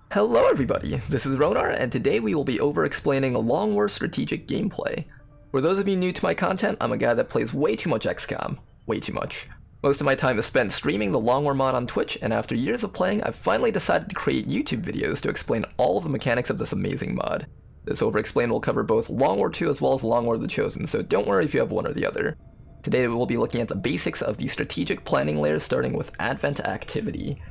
Hello everybody, this is Ronar, and today we will be over-explaining Long War strategic gameplay. For those of you new to my content, I'm a guy that plays way too much XCOM. Way too much. Most of my time is spent streaming the Long War mod on Twitch, and after years of playing, I've finally decided to create YouTube videos to explain all of the mechanics of this amazing mod. This Overexplained will cover both Long War 2 as well as Long War the Chosen, so don't worry if you have one or the other. Today we will be looking at the basics of the strategic planning layers, starting with Advent activity.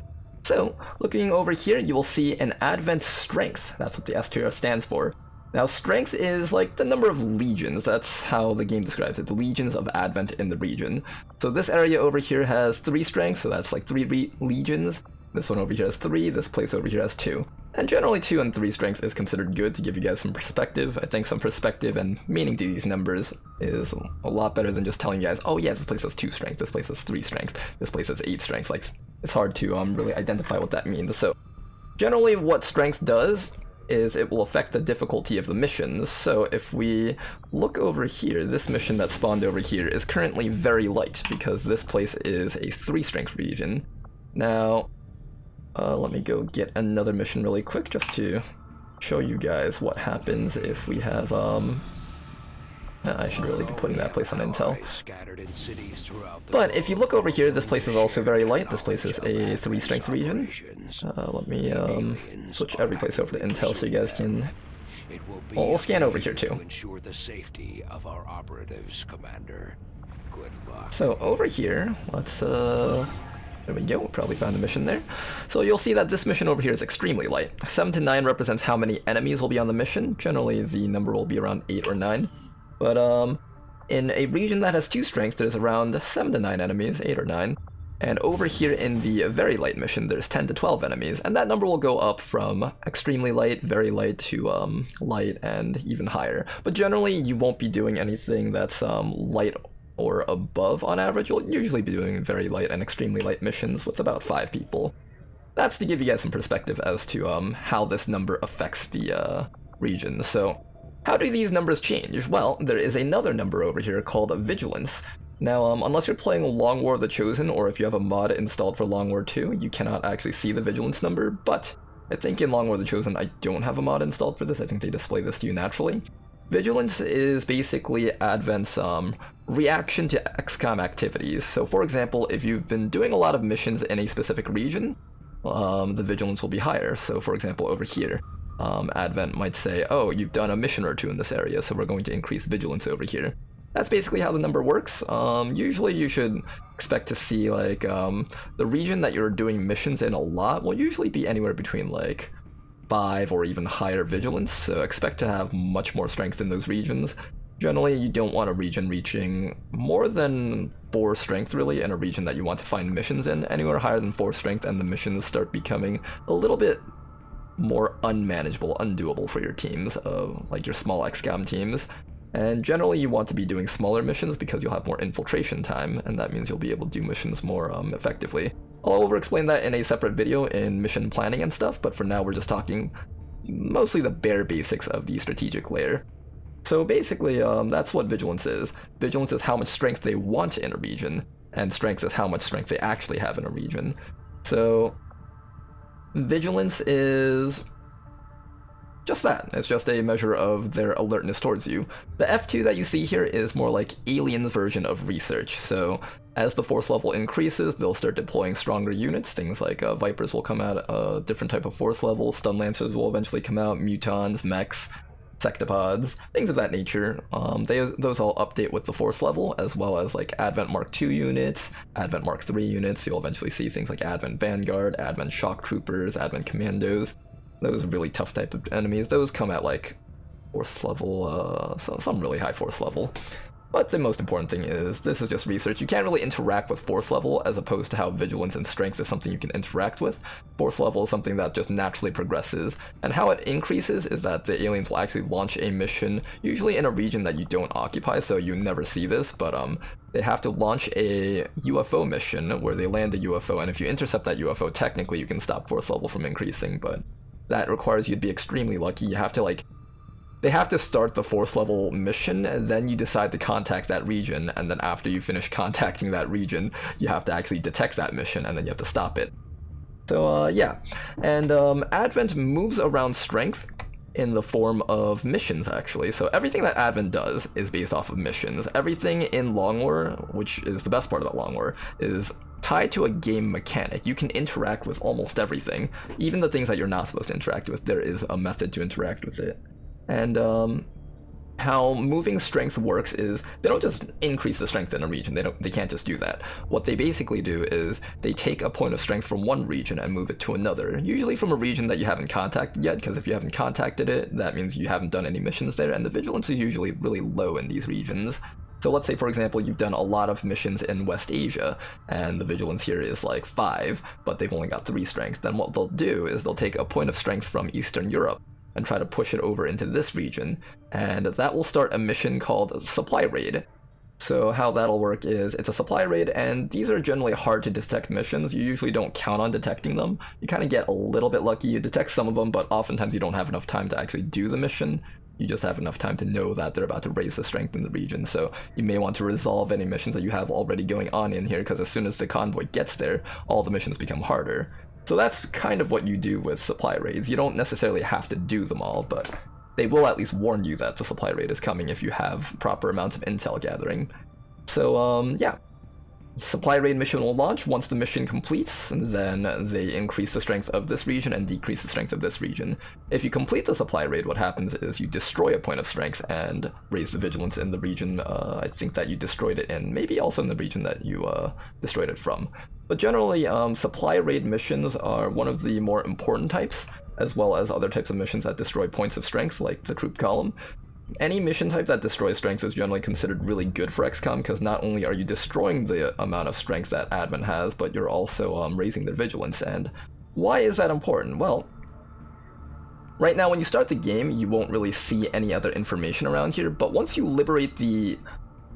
So, looking over here, you will see an Advent Strength. That's what the S tier stands for. Now, Strength is like the number of legions. That's how the game describes it, the legions of Advent in the region. So this area over here has 3 strength, so that's like 3 legions. This one over here has 3, this place over here has 2. And generally 2 and 3 strength is considered good to give you guys some perspective. I think some perspective and meaning to these numbers is a lot better than just telling you guys, oh yeah, this place has 2 strength, this place has 3 strength, this place has 8 strength. Like, it's hard to really identify what that means. So generally what strength does is it will affect the difficulty of the missions. So if we look over here, this mission that spawned over here is currently very light because this place is a 3 strength region. Now, let me go get another mission really quick just to show you guys what happens if we have, I should really be putting that place on intel. But if you look over here, this place is also very light. This place is a 3 strength region. Let me switch every place over to intel so you guys can... Well, we'll scan over here too. So over here, let's there we go, we'll probably find the mission there. So you'll see that this mission over here is extremely light. 7 to 9 represents how many enemies will be on the mission. Generally the number will be around 8 or 9. But in a region that has 2 strength, there's around 7 to 9 enemies, 8 or 9. And over here in the very light mission, there's 10 to 12 enemies, and that number will go up from extremely light, very light, to light, and even higher. But generally, you won't be doing anything that's light or above on average. You'll usually be doing very light and extremely light missions with about 5 people. That's to give you guys some perspective as to how this number affects the region. So, how do these numbers change? Well, there is another number over here called Vigilance. Now, unless you're playing Long War the Chosen, or if you have a mod installed for Long War 2, you cannot actually see the Vigilance number, but I think in Long War the Chosen I don't have a mod installed for this. I think they display this to you naturally. Vigilance is basically Advent's reaction to XCOM activities. So for example, if you've been doing a lot of missions in a specific region, the Vigilance will be higher. So for example, over here, Advent might say, oh, you've done a mission or 2 in this area, so we're going to increase Vigilance over here. That's basically how the number works. Usually you should expect to see like the region that you're doing missions in a lot will usually be anywhere between like 5 or even higher Vigilance, so expect to have much more strength in those regions. Generally, you don't want a region reaching more than 4 strength really in a region that you want to find missions in. Anywhere higher than 4 strength and the missions start becoming a little bit more unmanageable, undoable for your teams, like your small XCOM teams. And generally you want to be doing smaller missions because you'll have more infiltration time, and that means you'll be able to do missions more effectively. I'll over-explain that in a separate video in mission planning and stuff, but for now we're just talking mostly the bare basics of the strategic layer. So basically, that's what Vigilance is. Vigilance is how much strength they want in a region, and Strength is how much strength they actually have in a region. So Vigilance is just that. It's just a measure of their alertness towards you. The F2 that you see here is more like Alien's version of research. So as the force level increases, they'll start deploying stronger units. Things like Vipers will come out a different type of force level, Stun Lancers will eventually come out, Mutons, Mechs, Sectopods, things of that nature. Those all update with the force level, as well as like Advent Mark II units, Advent Mark III units. You'll eventually see things like Advent Vanguard, Advent Shock Troopers, Advent Commandos. Those really tough type of enemies. Those come at like force level, some really high force level. But the most important thing is, this is just research. You can't really interact with force level as opposed to how Vigilance and Strength is something you can interact with. Force level is something that just naturally progresses. And how it increases is that the aliens will actually launch a mission, usually in a region that you don't occupy, so you never see this, but they have to launch a UFO mission where they land a UFO, and if you intercept that UFO, technically you can stop force level from increasing, but that requires you to be extremely lucky. You have to like... They have to start the force level mission, and then you decide to contact that region, and then after you finish contacting that region, you have to actually detect that mission, and then you have to stop it. So yeah, and Advent moves around strength in the form of missions, actually. So everything that Advent does is based off of missions. Everything in Long War, which is the best part about Long War, is tied to a game mechanic. You can interact with almost everything. Even the things that you're not supposed to interact with, there is a method to interact with it. And how moving strength works is they don't just increase the strength in a region. They can't just do that. What they basically do is they take a point of strength from one region and move it to another, usually from a region that you haven't contacted yet, because if you haven't contacted it, that means you haven't done any missions there, and the vigilance is usually really low in these regions. So let's say, for example, you've done a lot of missions in West Asia, and the vigilance here is like 5, but they've only got 3 strength. Then what they'll do is they'll take a point of strength from Eastern Europe and try to push it over into this region, and that will start a mission called Supply Raid. So how that'll work is, it's a supply raid, and these are generally hard to detect missions. You usually don't count on detecting them. You kind of get a little bit lucky, you detect some of them, but oftentimes you don't have enough time to actually do the mission. You just have enough time to know that they're about to raise the strength in the region, so you may want to resolve any missions that you have already going on in here, because as soon as the convoy gets there, all the missions become harder. So that's kind of what you do with supply raids. You don't necessarily have to do them all, but they will at least warn you that the supply raid is coming if you have proper amounts of intel gathering. So yeah, supply raid mission will launch. Once the mission completes, then they increase the strength of this region and decrease the strength of this region. If you complete the supply raid, what happens is you destroy a point of strength and raise the vigilance in the region. I think that you destroyed it in, maybe also in the region that you destroyed it from. But generally, supply raid missions are one of the more important types, as well as other types of missions that destroy points of strength, like the troop column. Any mission type that destroys strength is generally considered really good for XCOM, because not only are you destroying the amount of strength that Advent has, but you're also raising their vigilance. And why is that important? Well, right now when you start the game, you won't really see any other information around here, but once you liberate the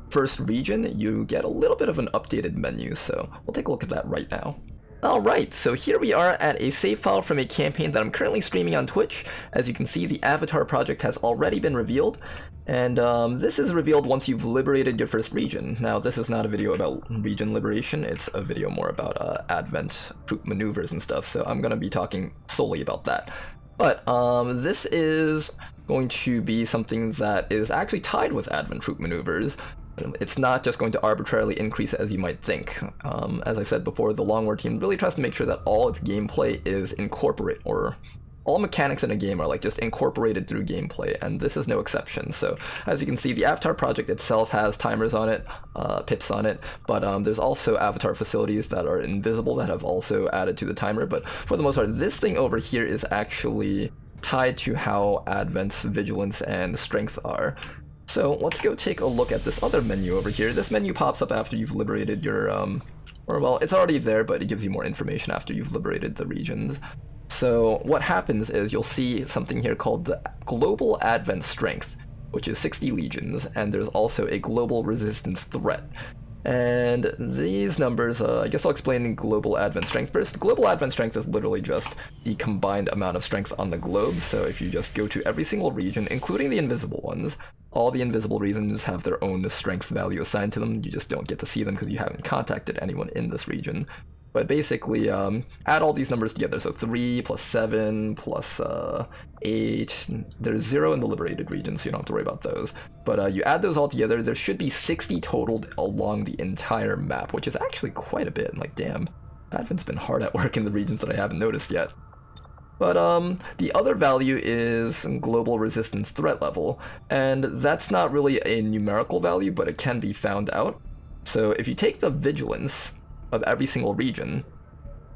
first region, you get a little bit of an updated menu, so we'll take a look at that right now. Alright, so here we are at a save file from a campaign that I'm currently streaming on Twitch. As you can see, the Avatar project has already been revealed, and this is revealed once you've liberated your first region. Now, this is not a video about region liberation, it's a video more about Advent troop maneuvers and stuff, so I'm going to be talking solely about that. But this is going to be something that is actually tied with Advent troop maneuvers. It's not just going to arbitrarily increase as you might think. As I said before, the Long War team really tries to make sure that all its gameplay is incorporated, or all mechanics in a game are like just incorporated through gameplay, and this is no exception. So as you can see, the Avatar project itself has timers on it, pips on it, but there's also Avatar facilities that are invisible that have also added to the timer. But for the most part, this thing over here is actually tied to how Advent's vigilance and strength are. So let's go take a look at this other menu over here. This menu pops up after you've liberated your, or well, it's already there, but it gives you more information after you've liberated the regions. So what happens is you'll see something here called the Global Advent Strength, which is 60 legions, and there's also a Global Resistance Threat. And these numbers, I guess I'll explain Global Advent Strength first. Global Advent Strength is literally just the combined amount of strength on the globe, so if you just go to every single region, including the invisible ones, all the invisible regions have their own strength value assigned to them. You just don't get to see them because you haven't contacted anyone in this region. But basically, add all these numbers together. So 3 plus 7 plus 8. There's 0 in the liberated region, so you don't have to worry about those. But you add those all together, there should be 60 total along the entire map, which is actually quite a bit. Like, damn, Advent's been hard at work in the regions that I haven't noticed yet. But the other value is global resistance threat level, and that's not really a numerical value, but it can be found out. So if you take the vigilance of every single region,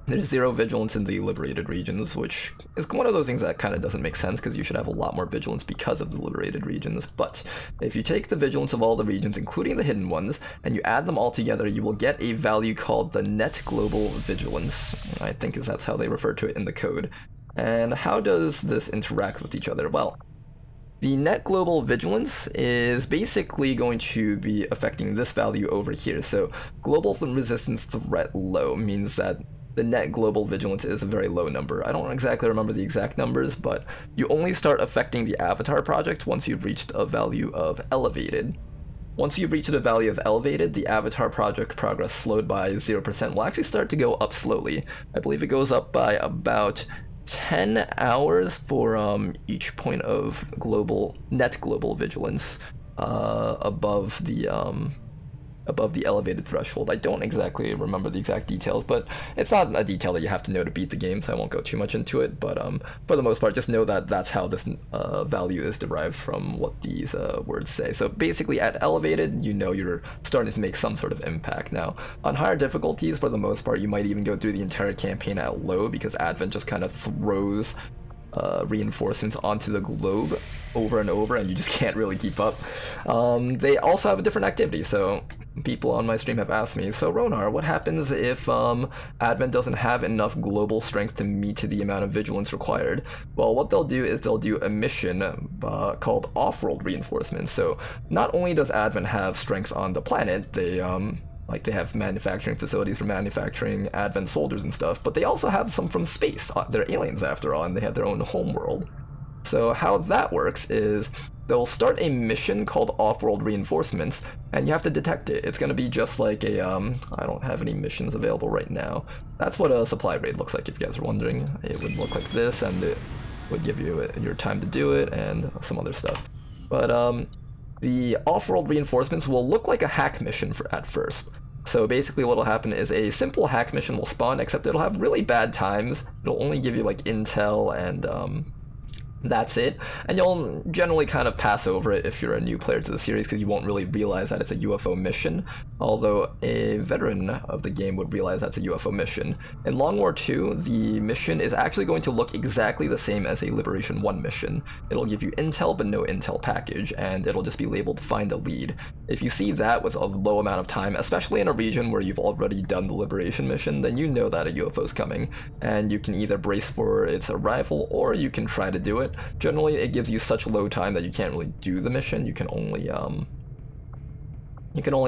there's 0 vigilance in the liberated regions, which is one of those things that kind of doesn't make sense because you should have a lot more vigilance because of the liberated regions. But if you take the vigilance of all the regions, including the hidden ones, and you add them all together, you will get a value called the net global vigilance. I think that's how they refer to it in the code. And how does this interact with each other? Well, the net global vigilance is basically going to be affecting this value over here. So global resistance threat low means that the net global vigilance is a very low number. I don't exactly remember the exact numbers, but you only start affecting the Avatar project once you've reached a value of elevated. once you've reached the value of elevated, the avatar project progress slowed by 0% will actually start to go up slowly. I believe it goes up by about 10 hours for each point of net global vigilance above the elevated threshold. I don't exactly remember the exact details, but it's not a detail that you have to know to beat the game, so I won't go too much into it. But for the most part, just know that that's how this value is derived from what these words say. So basically, at elevated, you know you're starting to make some sort of impact. Now, on higher difficulties, for the most part, you might even go through the entire campaign at low, because Advent just kind of throws reinforcements onto the globe over and over, and you just can't really keep up. They also have a different activity, so people on my stream have asked me, so Ronar, what happens if Advent doesn't have enough global strength to meet the amount of vigilance required? Well, what they'll do is they'll do a mission called off-world reinforcements. So not only does Advent have strengths on the planet, they have manufacturing facilities for manufacturing Advent soldiers and stuff, but they also have some from space. They're aliens after all, and they have their own homeworld. So how that works is they'll start a mission called Off-World Reinforcements, and you have to detect it. It's going to be just like a, I don't have any missions available right now. That's what a supply raid looks like, if you guys are wondering. It would look like this, and it would give you your time to do it, and some other stuff. But the Off-World Reinforcements will look like a hack mission at first. So basically what'll happen is a simple hack mission will spawn, except it'll have really bad times. It'll only give you like intel and that's it, and you'll generally kind of pass over it if you're a new player to the series, because you won't really realize that it's a UFO mission, although a veteran of the game would realize that's a UFO mission. In Long War II, the mission is actually going to look exactly the same as a Liberation 1 mission. It'll give you intel but no intel package, and it'll just be labeled Find a Lead. If you see that with a low amount of time, especially in a region where you've already done the Liberation mission, then you know that a UFO is coming, and you can either brace for its arrival or you can try to do it. Generally, it gives you such low time that you can't really do the mission. You can only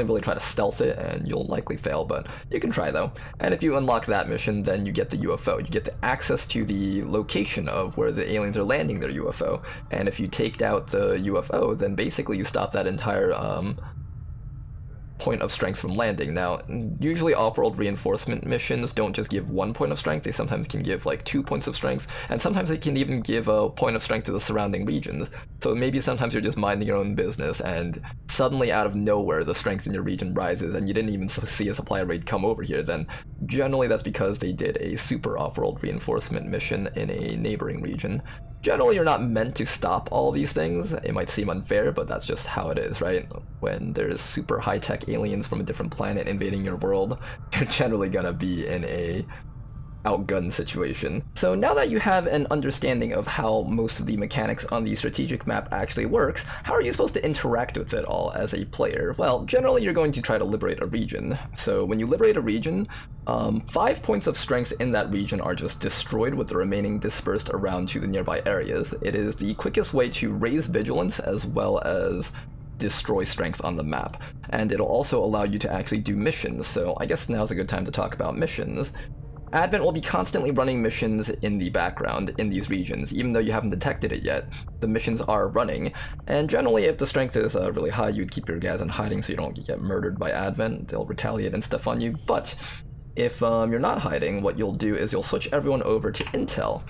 really try to stealth it, and you'll likely fail, but you can try though. And if you unlock that mission, then you get the UFO. You get the access to the location of where the aliens are landing their UFO. And if you take out the UFO, then basically you stop that entire point of strength from landing. Now, usually off-world reinforcement missions don't just give 1 point of strength, they sometimes can give like 2 points of strength, and sometimes they can even give a point of strength to the surrounding regions. So maybe sometimes you're just minding your own business, and suddenly out of nowhere the strength in your region rises, and you didn't even see a supply raid come over here. Then generally that's because they did a super off-world reinforcement mission in a neighboring region. Generally, you're not meant to stop all these things. It might seem unfair, but that's just how it is, right? When there's super high-tech aliens from a different planet invading your world, you're generally gonna be in a outgunned situation. So now that you have an understanding of how most of the mechanics on the strategic map actually works, how are you supposed to interact with it all as a player? Well, generally you're going to try to liberate a region. So when you liberate a region, 5 points of strength in that region are just destroyed, with the remaining dispersed around to the nearby areas. It is the quickest way to raise vigilance as well as destroy strength on the map, and it'll also allow you to actually do missions. So I guess now's a good time to talk about missions. Advent will be constantly running missions in the background in these regions, even though you haven't detected it yet. The missions are running, and generally if the strength is really high, you'd keep your guys in hiding so you don't get murdered by Advent. They'll retaliate and stuff on you. But if you're not hiding, what you'll do is you'll switch everyone over to intel.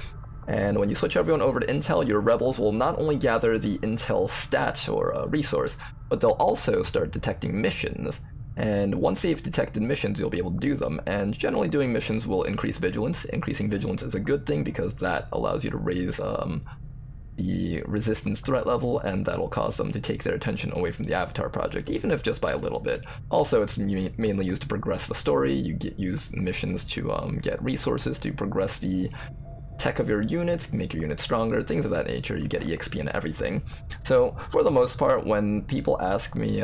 And when you switch everyone over to intel, your rebels will not only gather the intel stat or resource, but they'll also start detecting missions. And once they've detected missions, you'll be able to do them. And generally doing missions will increase vigilance. Increasing vigilance is a good thing because that allows you to raise the resistance threat level, and that'll cause them to take their attention away from the Avatar project, even if just by a little bit. Also, it's mainly used to progress the story. You use missions to get resources to progress the tech of your units, make your units stronger, things of that nature. You get EXP and everything. So for the most part, when people ask me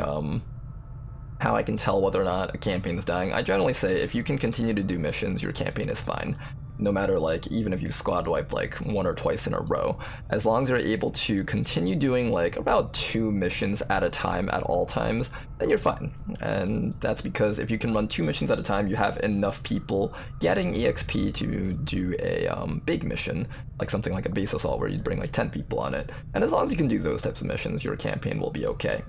how I can tell whether or not a campaign is dying, I generally say if you can continue to do missions, your campaign is fine. No matter, like, even if you squad wiped like 1 or twice in a row, as long as you're able to continue doing like about 2 missions at a time at all times, then you're fine. And that's because if you can run 2 missions at a time, you have enough people getting EXP to do a big mission, like something like a base assault where you'd bring like 10 people on it. And as long as you can do those types of missions, your campaign will be okay.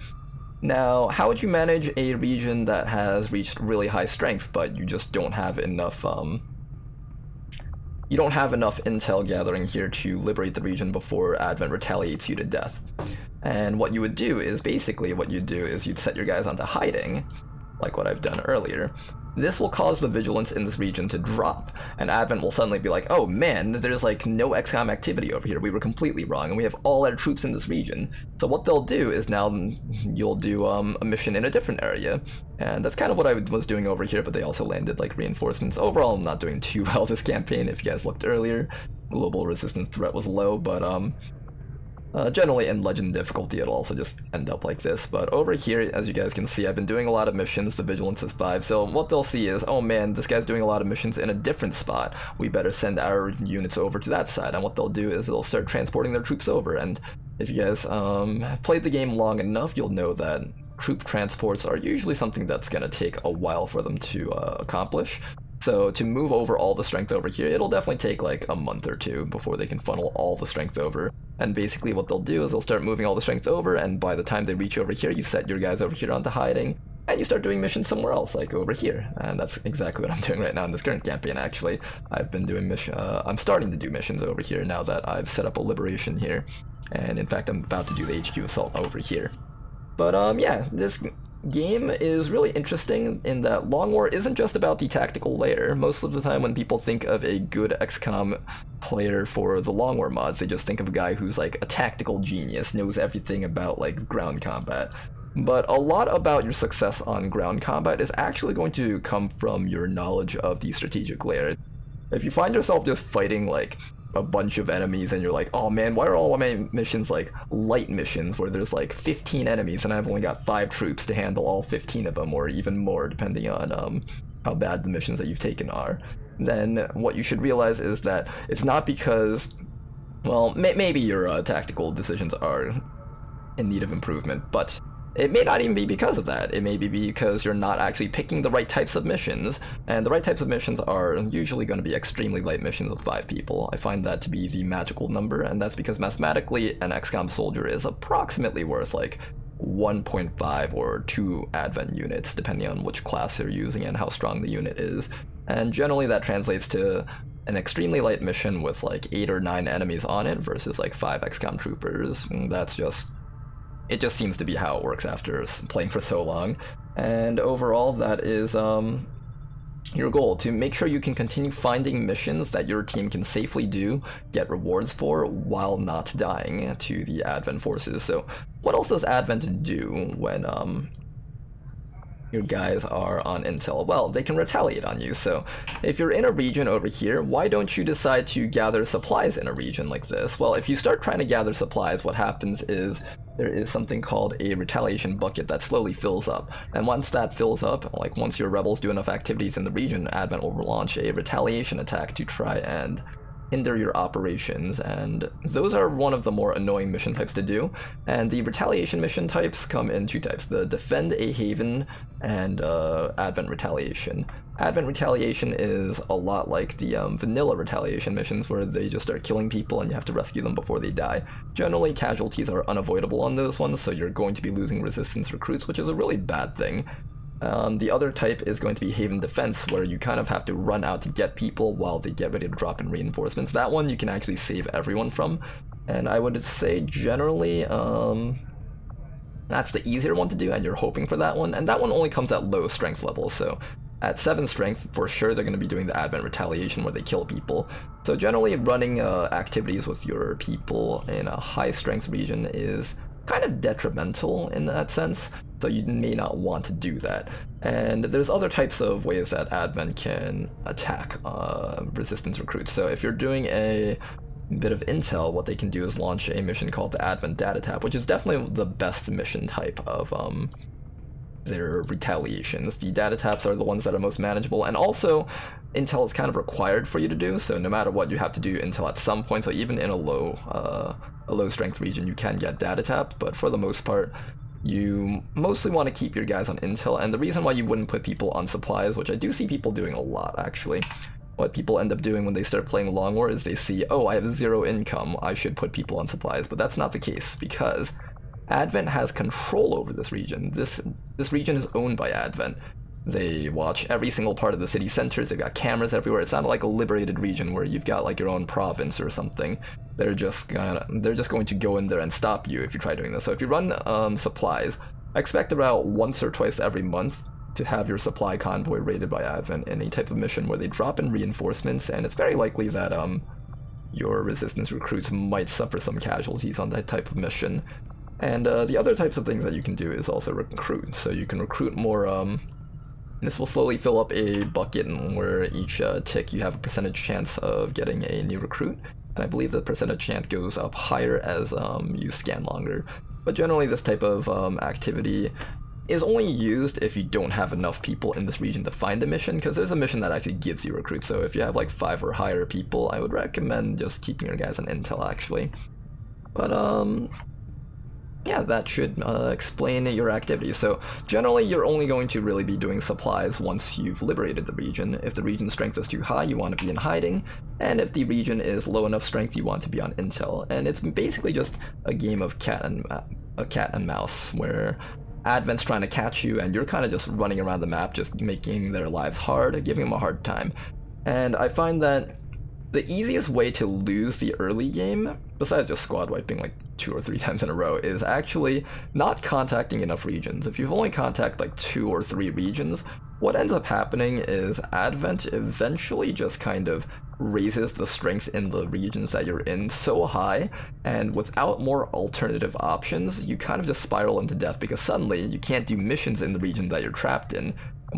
Now, how would you manage a region that has reached really high strength, but you just don't have enough, you don't have enough intel gathering here to liberate the region before Advent retaliates you to death? And what you would do is, basically what you'd do is you'd set your guys onto hiding, like what I've done earlier. This will cause the vigilance in this region to drop, and Advent will suddenly be like, oh man, there's like no XCOM activity over here, we were completely wrong, and we have all our troops in this region. So what they'll do is now you'll do a mission in a different area, and that's kind of what I was doing over here, but they also landed like reinforcements. Overall, I'm not doing too well this campaign. If you guys looked earlier, global resistance threat was low, but generally in legend difficulty it'll also just end up like this. But over here, as you guys can see, I've been doing a lot of missions. The vigilance is 5, so what they'll see is, oh man, this guy's doing a lot of missions in a different spot, we better send our units over to that side. And what they'll do is they'll start transporting their troops over. And if you guys have played the game long enough, you'll know that troop transports are usually something that's gonna take a while for them to accomplish. So to move over all the strength over here, it'll definitely take like a month or two before they can funnel all the strength over. And basically what they'll do is they'll start moving all the strength over, and by the time they reach over here, you set your guys over here onto hiding, and you start doing missions somewhere else, like over here. And that's exactly what I'm doing right now in this current campaign, actually. I've been doing I'm starting to do missions over here now that I've set up a liberation here. And in fact, I'm about to do the HQ assault over here. But yeah, this game is really interesting in that Long War isn't just about the tactical layer. Most of the time when people think of a good XCOM player for the Long War mods, they just think of a guy who's like a tactical genius, knows everything about like ground combat. But a lot about your success on ground combat is actually going to come from your knowledge of the strategic layer. If you find yourself just fighting like a bunch of enemies and you're like, oh man, why are all my missions like light missions where there's like 15 enemies and I've only got 5 troops to handle all 15 of them, or even more depending on how bad the missions that you've taken are, then what you should realize is that it's not because, well, maybe your tactical decisions are in need of improvement, but it may not even be because of that. It may be because you're not actually picking the right types of missions, and the right types of missions are usually going to be extremely light missions with 5 people. I find that to be the magical number, and that's because mathematically an XCOM soldier is approximately worth like 1.5 or 2 Advent units, depending on which class you're using and how strong the unit is. And generally that translates to an extremely light mission with like 8 or 9 enemies on it versus like 5 XCOM troopers. That's just... it just seems to be how it works after playing for so long. And overall, that is your goal, to make sure you can continue finding missions that your team can safely do, get rewards for, while not dying to the Advent forces. So what else does Advent do when your guys are on intel? Well, they can retaliate on you. So if you're in a region over here, why don't you decide to gather supplies in a region like this? Well, if you start trying to gather supplies, what happens is there is something called a retaliation bucket that slowly fills up. And once that fills up, like once your rebels do enough activities in the region, Advent will launch a retaliation attack to try and hinder your operations, and those are one of the more annoying mission types to do. And the retaliation mission types come in 2 types: the defend a haven and Advent retaliation. Advent retaliation is a lot like the vanilla retaliation missions, where they just start killing people and you have to rescue them before they die. Generally, casualties are unavoidable on those ones, so you're going to be losing resistance recruits, which is a really bad thing. The other type is going to be Haven Defense, where you kind of have to run out to get people while they get ready to drop in reinforcements. That one you can actually save everyone from, and I would say generally that's the easier one to do, and you're hoping for that one. And that one only comes at low strength levels, so at 7 strength, for sure they're going to be doing the Advent retaliation where they kill people. So generally running activities with your people in a high strength region is kind of detrimental in that sense, so you may not want to do that. And there's other types of ways that Advent can attack resistance recruits. So if you're doing a bit of intel, what they can do is launch a mission called the Advent Data Tap, which is definitely the best mission type of their retaliations. The data taps are the ones that are most manageable, and also intel is kind of required for you to do, so no matter what, you have to do intel at some point. So even in a low strength region, you can get data tapped, but for the most part, you mostly want to keep your guys on intel. And the reason why you wouldn't put people on supplies, which I do see people doing a lot actually, what people end up doing when they start playing Long War is they see, oh, I have 0 income, I should put people on supplies. But that's not the case, because Advent has control over this region. This region is owned by Advent. They watch every single part of the city centers. They've got cameras everywhere. It's not like a liberated region where you've got like your own province or something. They're just going to go in there and stop you if you try doing this. So if you run supplies, I expect about once or twice every month to have your supply convoy raided by Advent in a type of mission where they drop in reinforcements, and it's very likely that your resistance recruits might suffer some casualties on that type of mission. And the other types of things that you can do is also recruit. So you can recruit more. This will slowly fill up a bucket where each tick you have a percentage chance of getting a new recruit. And I believe the percentage chance goes up higher as you scan longer. But generally this type of activity is only used if you don't have enough people in this region to find a mission, because there's a mission that actually gives you recruits. So if you have like 5 or higher people, I would recommend just keeping your guys on intel actually. But yeah, that should explain your activities. So generally you're only going to really be doing supplies once you've liberated the region. If the region strength is too high, you want to be in hiding, and if the region is low enough strength, you want to be on intel. And it's basically just a game of cat and mouse, where Advent's trying to catch you and you're kind of just running around the map, just making their lives hard, giving them a hard time. And I find that the easiest way to lose the early game, besides just squad wiping like 2 or 3 times in a row, is actually not contacting enough regions. If you've only contacted like 2 or 3 regions, what ends up happening is Advent eventually just kind of raises the strength in the regions that you're in so high, and without more alternative options, you kind of just spiral into death, because suddenly you can't do missions in the region that you're trapped in.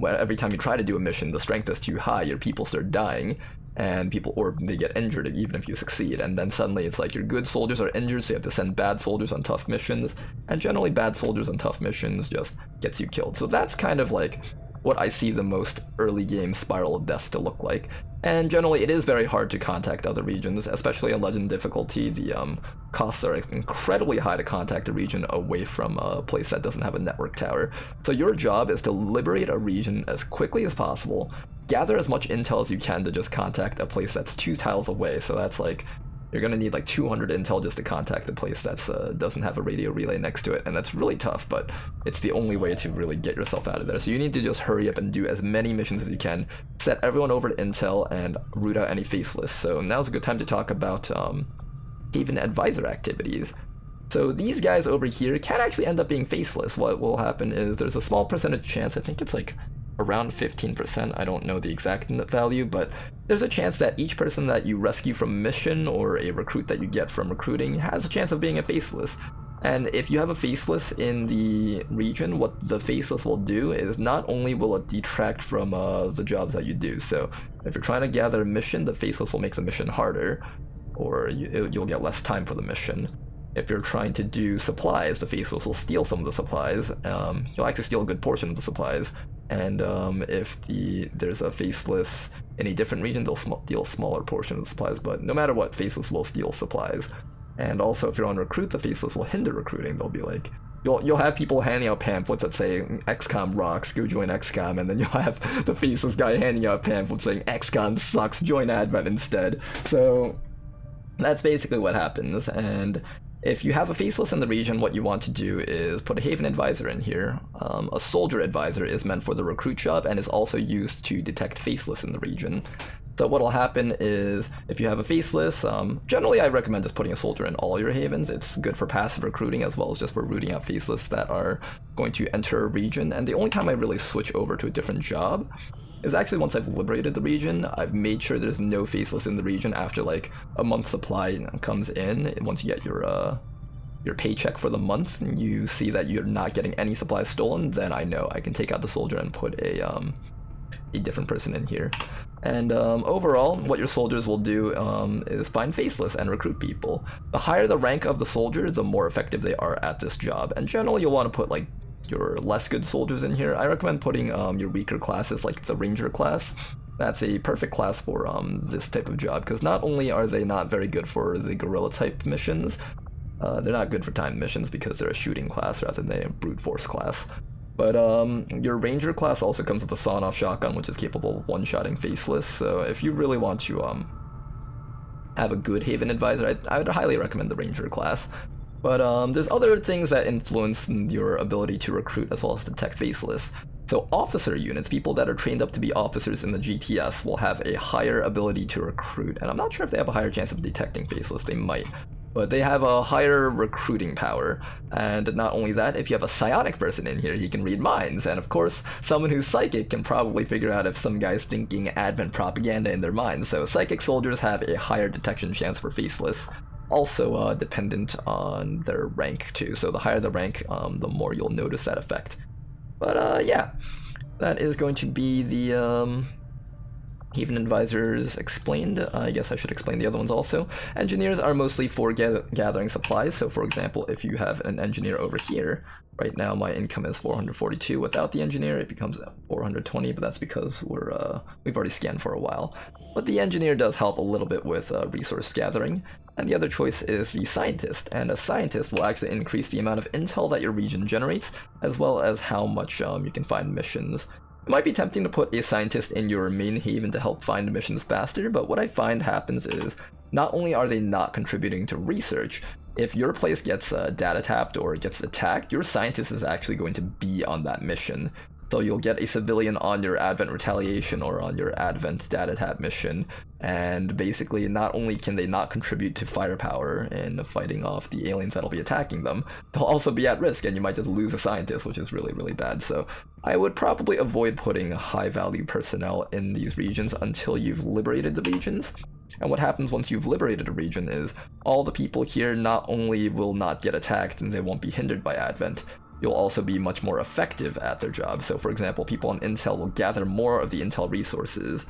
Every time you try to do a mission, the strength is too high, your people start dying, and or they get injured even if you succeed, and then suddenly it's like your good soldiers are injured, so you have to send bad soldiers on tough missions, and generally bad soldiers on tough missions just gets you killed. So that's kind of like what I see the most early game spiral of deaths to look like. And generally it is very hard to contact other regions, especially on Legend difficulty. The costs are incredibly high to contact a region away from a place that doesn't have a network tower. So your job is to liberate a region as quickly as possible, gather as much intel as you can to just contact a place that's 2 tiles away. So that's like, you're gonna need like 200 intel just to contact a place that's doesn't have a radio relay next to it, and that's really tough, but it's the only way to really get yourself out of there. So you need to just hurry up and do as many missions as you can, set everyone over to intel, and root out any faceless. So now's a good time to talk about Haven Advisor activities. So these guys over here can actually end up being faceless. What will happen is there's a small percentage chance, I think it's like around 15%, I don't know the exact value, but there's a chance that each person that you rescue from a mission or a recruit that you get from recruiting has a chance of being a faceless. And if you have a faceless in the region, what the faceless will do is not only will it detract from the jobs that you do. So if you're trying to gather a mission, the faceless will make the mission harder, or you'll get less time for the mission. If you're trying to do supplies, the faceless will steal some of the supplies. You'll actually steal a good portion of the supplies. And if there's a faceless in a different region, they'll steal a smaller portion of the supplies. But no matter what, faceless will steal supplies. And also, if you're on recruit, the faceless will hinder recruiting. They'll be like, you'll have people handing out pamphlets that say XCOM rocks, go join XCOM, and then you'll have the faceless guy handing out pamphlets saying XCOM sucks, join Advent instead. So that's basically what happens. And if you have a faceless in the region, what you want to do is put a Haven Advisor in here. A Soldier Advisor is meant for the recruit job and is also used to detect faceless in the region. So what will happen is, if you have a faceless, generally I recommend just putting a soldier in all your havens. It's good for passive recruiting as well as just for rooting out faceless that are going to enter a region. And the only time I really switch over to a different job is actually once I've liberated the region. I've made sure there's no faceless in the region after like a month's supply comes in. Once you get your paycheck for the month and you see that you're not getting any supplies stolen, then I know I can take out the soldier and put a different person in here. And overall, what your soldiers will do is find faceless and recruit people. The higher the rank of the soldier, the more effective they are at this job. And generally you'll want to put like your less good soldiers in here. I recommend putting your weaker classes, like the Ranger class. That's a perfect class for this type of job, because not only are they not very good for the guerrilla type missions, they're not good for timed missions because they're a shooting class rather than a brute force class. But your Ranger class also comes with a sawn-off shotgun, which is capable of one-shotting faceless. So if you really want to have a good Haven Advisor, I would highly recommend the Ranger class. But there's other things that influence your ability to recruit as well as detect faceless. So officer units, people that are trained up to be officers in the GTS, will have a higher ability to recruit, and I'm not sure if they have a higher chance of detecting faceless, they might. But they have a higher recruiting power, and not only that, if you have a psionic person in here, he can read minds, and of course, someone who's psychic can probably figure out if some guy's thinking Advent propaganda in their minds, so psychic soldiers have a higher detection chance for faceless. Also dependent on their rank too, so the higher the rank, the more you'll notice that effect. But yeah, that is going to be the Haven Advisors explained. I guess I should explain the other ones also. Engineers are mostly for gathering supplies, so for example, if you have an engineer over here, right now my income is 442. Without the engineer, it becomes 420, but that's because we've already scanned for a while. But the engineer does help a little bit with resource gathering. And the other choice is the scientist, and a scientist will actually increase the amount of intel that your region generates, as well as how much you can find missions. It might be tempting to put a scientist in your main haven to help find missions faster, but what I find happens is, not only are they not contributing to research, if your place gets data tapped or gets attacked, your scientist is actually going to be on that mission. So you'll get a civilian on your Advent Retaliation or on your Advent Data Tap mission, and basically not only can they not contribute to firepower in fighting off the aliens that'll be attacking them, they'll also be at risk and you might just lose a scientist, which is really, really bad. So I would probably avoid putting high value personnel in these regions until you've liberated the regions. And what happens once you've liberated a region is all the people here not only will not get attacked and they won't be hindered by Advent, you'll also be much more effective at their job. So for example, people on intel will gather more of the intel resources,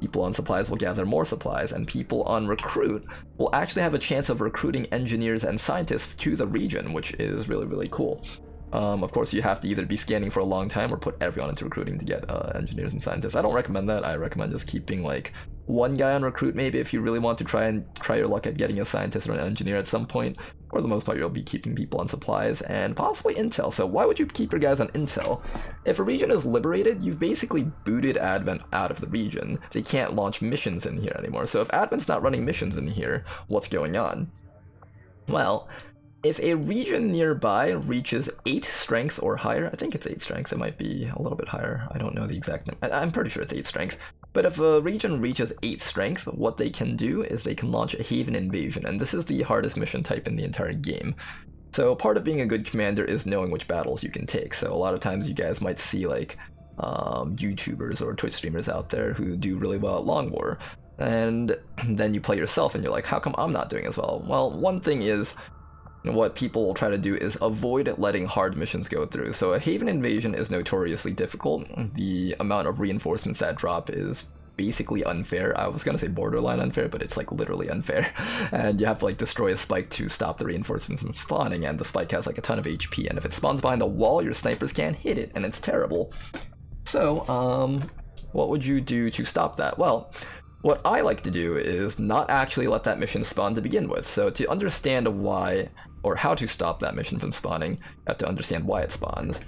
people on supplies will gather more supplies, and people on recruit will actually have a chance of recruiting engineers and scientists to the region, which is really, really cool. Of course, you have to either be scanning for a long time or put everyone into recruiting to get engineers and scientists. I don't recommend that. I recommend just keeping like one guy on recruit maybe if you really want to try your luck at getting a scientist or an engineer at some point. For the most part, you'll be keeping people on supplies and possibly intel. So why would you keep your guys on intel? If a region is liberated, you've basically booted Advent out of the region. They can't launch missions in here anymore. So if Advent's not running missions in here, what's going on? Well, if a region nearby reaches 8 strength or higher, I think it's 8 strength, it might be a little bit higher, I don't know the exact number, I'm pretty sure it's 8 strength. But if a region reaches 8 strength, what they can do is they can launch a Haven Invasion, and this is the hardest mission type in the entire game. So part of being a good commander is knowing which battles you can take, so a lot of times you guys might see like YouTubers or Twitch streamers out there who do really well at Long War, and then you play yourself and you're like, how come I'm not doing as well? Well, one thing is, what people will try to do is avoid letting hard missions go through. So a Haven Invasion is notoriously difficult. The amount of reinforcements that drop is basically unfair. I was gonna say borderline unfair, but it's like literally unfair. And you have to like destroy a spike to stop the reinforcements from spawning, and the spike has like a ton of HP, and if it spawns behind the wall, your snipers can't hit it, and it's terrible. So, what would you do to stop that? Well, what I like to do is not actually let that mission spawn to begin with. So to understand why, or how to stop that mission from spawning, you have to understand why it spawns.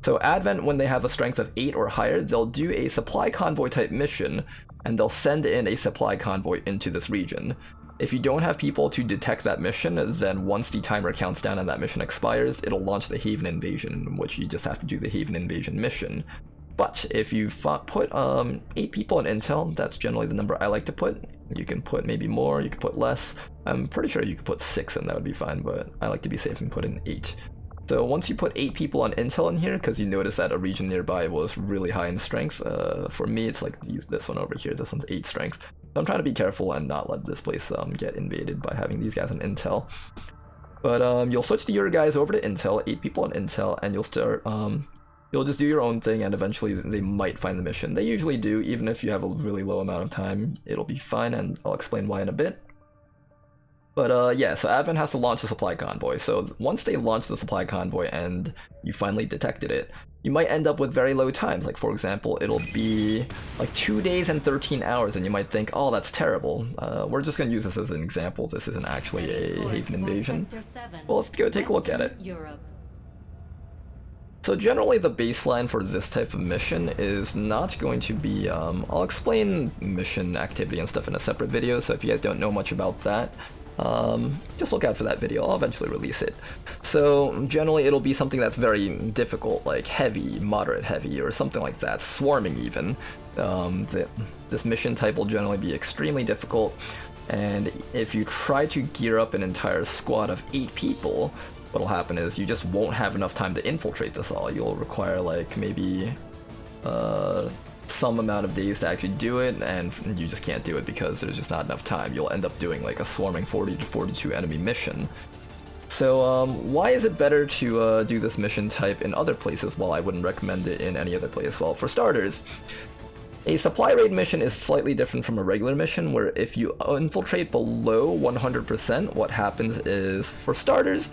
So Advent, when they have a strength of 8 or higher, they'll do a supply convoy type mission, and they'll send in a supply convoy into this region. If you don't have people to detect that mission, then once the timer counts down and that mission expires, it'll launch the Haven Invasion, in which you just have to do the Haven Invasion mission. But if you put 8 people in intel, that's generally the number I like to put. You can put maybe more, you can put less. I'm pretty sure you could put 6 and that would be fine, but I like to be safe and put in 8. So once you put 8 people on intel in here, because you notice that a region nearby was really high in strength, for me it's like this one over here, this one's 8 strength. So I'm trying to be careful and not let this place get invaded by having these guys on intel. But you'll switch to your guys over to intel, 8 people on intel, and you'll start, you'll just do your own thing, and eventually they might find the mission. They usually do, even if you have a really low amount of time, it'll be fine, and I'll explain why in a bit. But yeah, so Advent has to launch the supply convoy. So once they launch the supply convoy and you finally detected it, you might end up with very low times. Like for example, it'll be like 2 days and 13 hours, and you might think, oh, that's terrible. We're just going to use this as an example. This isn't actually a Haven Invasion. Well, let's go take a look at it. So generally the baseline for this type of mission is not going to be, I'll explain mission activity and stuff in a separate video, so if you guys don't know much about that, Just look out for that video. I'll eventually release it. So generally it'll be something that's very difficult, like heavy, moderate heavy, or something like that, swarming even. This mission type will generally be extremely difficult, and if you try to gear up an entire squad of 8 people, what'll happen is you just won't have enough time to infiltrate this all. You'll require like maybe some amount of days to actually do it, and you just can't do it because there's just not enough time. You'll end up doing like a swarming 40 to 42 enemy mission. So why is it better to do this mission type in other places while I wouldn't recommend it in any other place? Well, for starters, a supply raid mission is slightly different from a regular mission, where if you infiltrate below 100%, what happens is, for starters,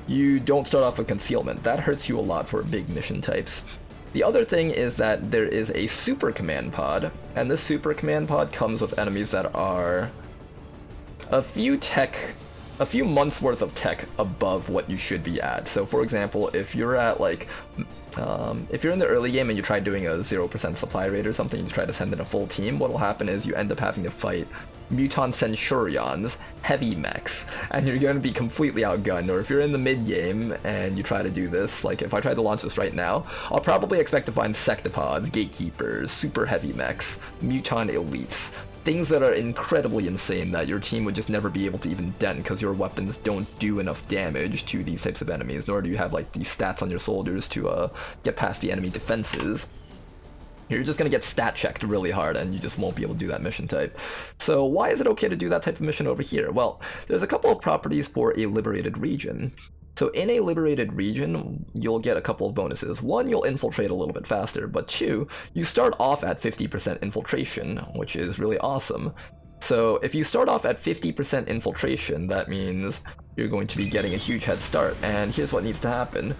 you don't start off with concealment. That hurts you a lot for big mission types. The other thing is that there is a super command pod, and this super command pod comes with enemies that are a few months worth of tech above what you should be at. So for example, if you're at like, if you're in the early game and you try doing a 0% supply raid or something, you try to send in a full team, what'll happen is you end up having to fight Mutant Centurions, heavy mechs, and you're going to be completely outgunned. Or if you're in the mid game and you try to do this, like if I try to launch this right now, I'll probably expect to find Sectopods, Gatekeepers, super heavy mechs, Mutant Elites, things that are incredibly insane that your team would just never be able to even dent because your weapons don't do enough damage to these types of enemies, nor do you have like these stats on your soldiers to get past the enemy defenses. You're just gonna get stat checked really hard and you just won't be able to do that mission type. So why is it okay to do that type of mission over here? Well, there's a couple of properties for a liberated region. So in a liberated region, you'll get a couple of bonuses. One, you'll infiltrate a little bit faster, but two, you start off at 50% infiltration, which is really awesome. So if you start off at 50% infiltration, that means you're going to be getting a huge head start, and here's what needs to happen.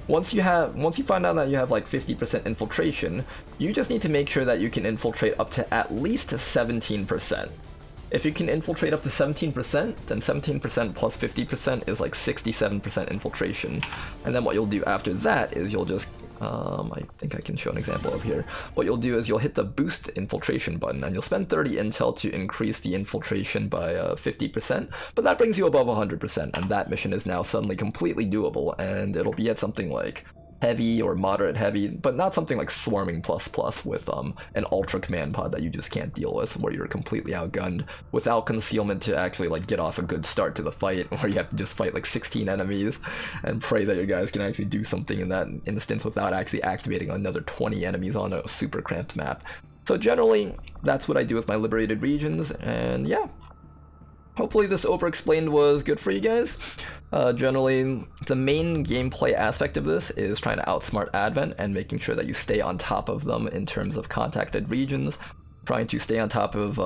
Once you find out that you have like 50% infiltration, you just need to make sure that you can infiltrate up to at least 17%. If you can infiltrate up to 17%, then 17% plus 50% is like 67% infiltration. And then what you'll do after that is you'll just, I think I can show an example over here. What you'll do is you'll hit the boost infiltration button, and you'll spend 30 intel to increase the infiltration by 50%, but that brings you above 100%, and that mission is now suddenly completely doable, and it'll be at something like heavy or moderate heavy, but not something like swarming plus with an ultra command pod that you just can't deal with, where you're completely outgunned without concealment to actually like get off a good start to the fight, where you have to just fight like 16 enemies and pray that your guys can actually do something in that instance without actually activating another 20 enemies on a super cramped map. So generally, that's what I do with my liberated regions, and yeah. Hopefully this Overexplained was good for you guys. Generally, the main gameplay aspect of this is trying to outsmart Advent and making sure that you stay on top of them in terms of contacted regions, trying to stay on top of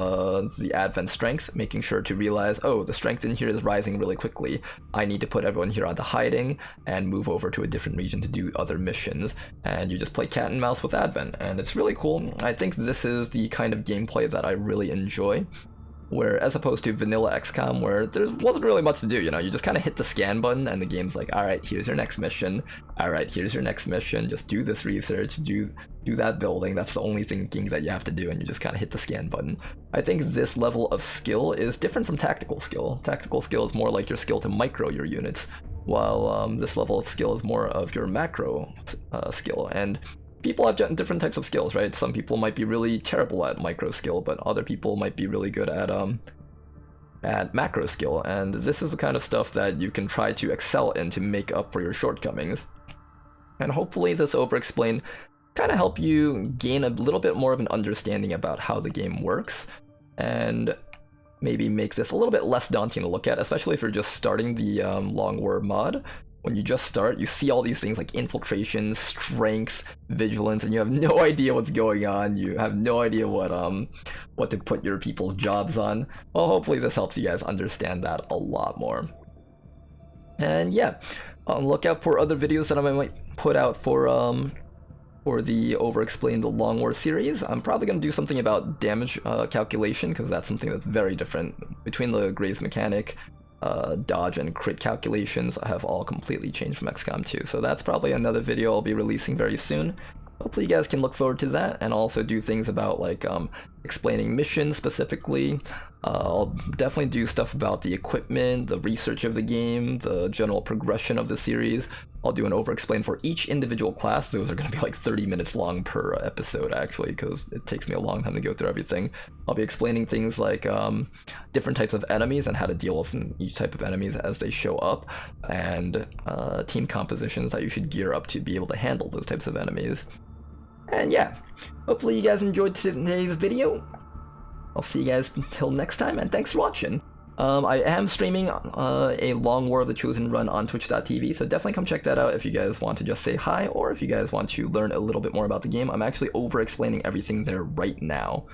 the Advent strength, making sure to realize, oh, the strength in here is rising really quickly. I need to put everyone here onto hiding and move over to a different region to do other missions. And you just play cat and mouse with Advent, and it's really cool. I think this is the kind of gameplay that I really enjoy, where as opposed to vanilla XCOM, where there wasn't really much to do, you know, you just kind of hit the scan button and the game's like, alright, here's your next mission, alright, here's your next mission, just do this research, do that building, that's the only thinking that you have to do, and you just kind of hit the scan button. I think this level of skill is different from tactical skill. Tactical skill is more like your skill to micro your units, while this level of skill is more of your macro skill, and people have different types of skills, right? Some people might be really terrible at micro skill, but other people might be really good at macro skill, and this is the kind of stuff that you can try to excel in to make up for your shortcomings. And hopefully this Overexplained kind of help you gain a little bit more of an understanding about how the game works, and maybe make this a little bit less daunting to look at, especially if you're just starting the Long War mod. When you just start, you see all these things like infiltration, strength, vigilance, and you have no idea what's going on. You have no idea what to put your people's jobs on. Well, hopefully this helps you guys understand that a lot more. And yeah, look out for other videos that I might put out for the Overexplained the Long War series. I'm probably going to do something about damage calculation, because that's something that's very different between the Graze mechanic. Dodge and crit calculations have all completely changed from XCOM 2, so that's probably another video I'll be releasing very soon. hopefully you guys can look forward to that, and also do things about like explaining missions specifically. I'll definitely do stuff about the equipment, the research of the game, the general progression of the series. I'll do an overexplain for each individual class. Those are going to be like 30 minutes long per episode, actually, because it takes me a long time to go through everything. I'll be explaining things like different types of enemies and how to deal with each type of enemies as they show up, and team compositions that you should gear up to be able to handle those types of enemies. And yeah, hopefully you guys enjoyed today's video. I'll see you guys until next time, and thanks for watching. I am streaming a Long War of the Chosen run on twitch.tv, so definitely come check that out if you guys want to just say hi, or if you guys want to learn a little bit more about the game. I'm actually over-explaining everything there right now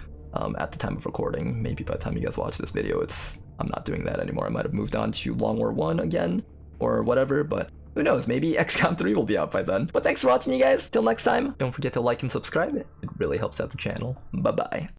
at the time of recording. Maybe by the time you guys watch this video, I'm not doing that anymore. I might have moved on to Long War 1 again, or whatever, but who knows, maybe XCOM 3 will be out by then. But thanks for watching, you guys. Till next time, don't forget to like and subscribe. It really helps out the channel. Bye-bye.